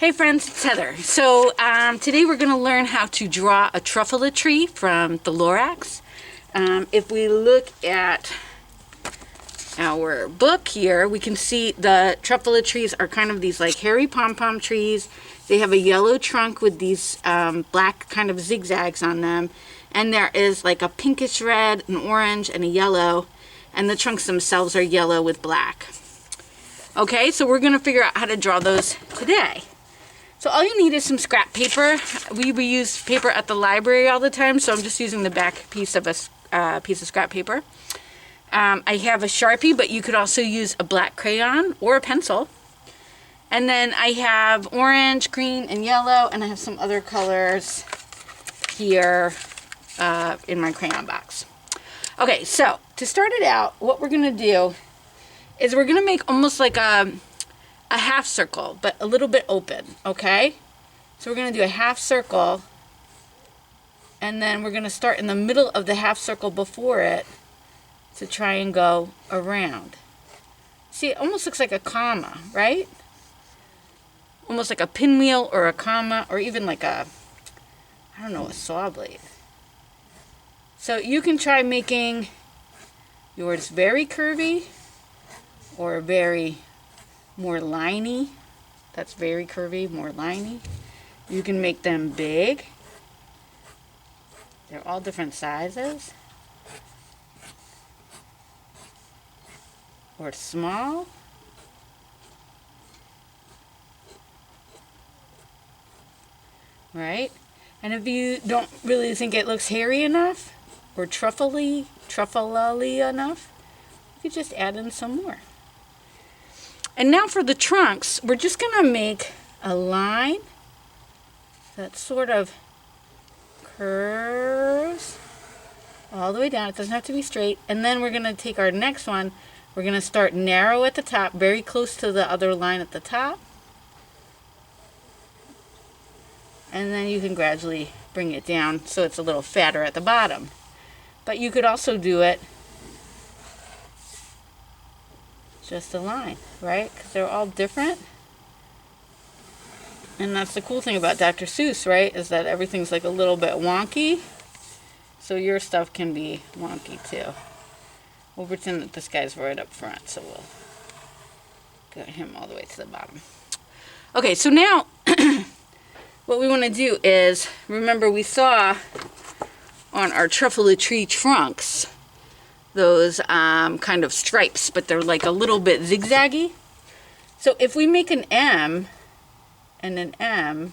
Hey friends, it's Heather. So today we're going to learn how to draw a Truffula tree from the Lorax. If we look at our book here, we can see the Truffula trees are kind of these like hairy pom-pom trees. They have a yellow trunk with these black kind of zigzags on them. And there is like a pinkish red, an orange, and a yellow. And the trunks themselves are yellow with black. Okay, so we're going to figure out how to draw those today. So all you need is some scrap paper. We reuse paper at the library all the time, so I'm just using the back piece of a piece of scrap paper. I have a Sharpie, but you could also use a black crayon or a pencil. And then I have orange, green, and yellow, and I have some other colors here in my crayon box. Okay, so to start it out, what we're going to do is we're going to make almost like a half circle, but a little bit open, okay? So we're going to do a half circle, and then we're going to start in the middle of the half circle before it to try and go around. See, it almost looks like a comma, right? Almost like a pinwheel or a comma, or even like a, I don't know, a saw blade. So you can try making yours very curvy or very more liney. That's very curvy, more liney. You can make them big. They're all different sizes. Or small. Right? And if you don't really think it looks hairy enough, or truffula-y enough, you could just add in some more. And now for the trunks, we're just going to make a line that sort of curves all the way down. It doesn't have to be straight. And then we're going to take our next one. We're going to start narrow at the top, very close to the other line at the top. And then you can gradually bring it down so it's a little fatter at the bottom. But you could also do it just a line, right? Because they're all different. And that's the cool thing about Dr. Seuss, right? Is that everything's like a little bit wonky. So your stuff can be wonky too. We'll pretend that this guy's right up front, so we'll get him all the way to the bottom. Okay, so now what we want to do is, remember we saw on our Truffula tree trunks those kind of stripes, but they're like a little bit zigzaggy. So if we make an M and an M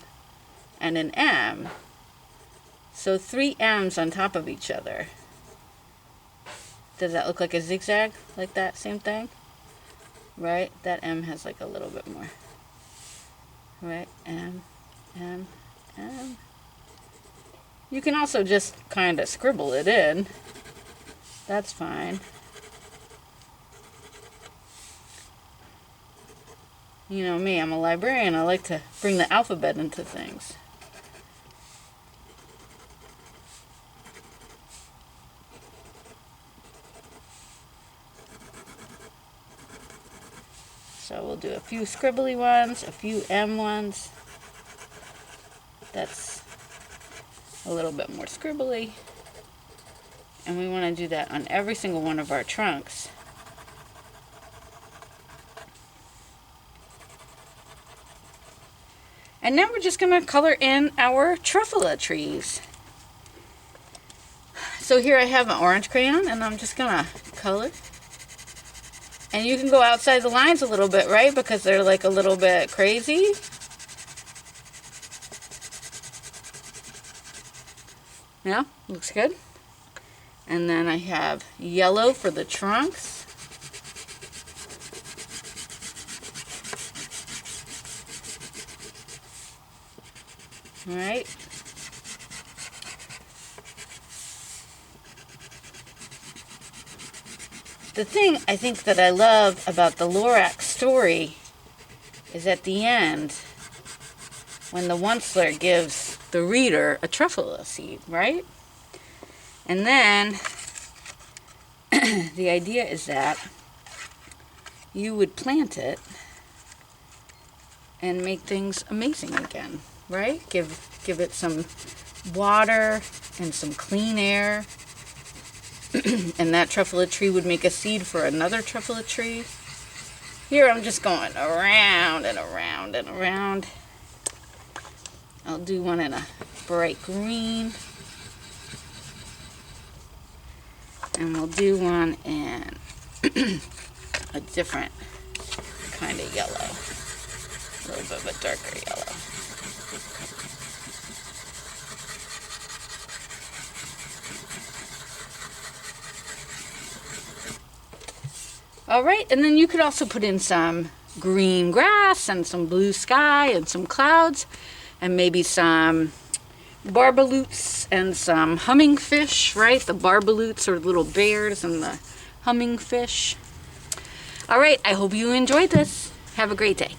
and an M, so 3 M's on top of each other, does that look like a zigzag? Like that, same thing? Right? That M has like a little bit more. Right? M, M, M. You can also just kind of scribble it in. That's fine. You know me, I'm a librarian. I like to bring the alphabet into things. So we'll do a few scribbly ones, a few M ones. That's a little bit more scribbly. And we want to do that on every single one of our trunks. And now we're just going to color in our Truffula trees. So here I have an orange crayon, and I'm just going to color. And you can go outside the lines a little bit, right? Because they're like a little bit crazy. Yeah, looks good. And then I have yellow for the trunks. All right. The thing I think that I love about the Lorax story is at the end, when the Onceler gives the reader a Truffula seed, right? And then the idea is that you would plant it and make things amazing again, right? Give it some water and some clean air. And that truffula tree would make a seed for another truffula tree. Here I'm just going around and around and around. I'll do one in a bright green. And we'll do one in a different kind of yellow. A little bit of a darker yellow. All right, and then you could also put in some green grass and some blue sky and some clouds and maybe some barbaloots and some humming fish, right? The barbaloots are little bears and the humming fish. All right, I hope you enjoyed this. Have a great day.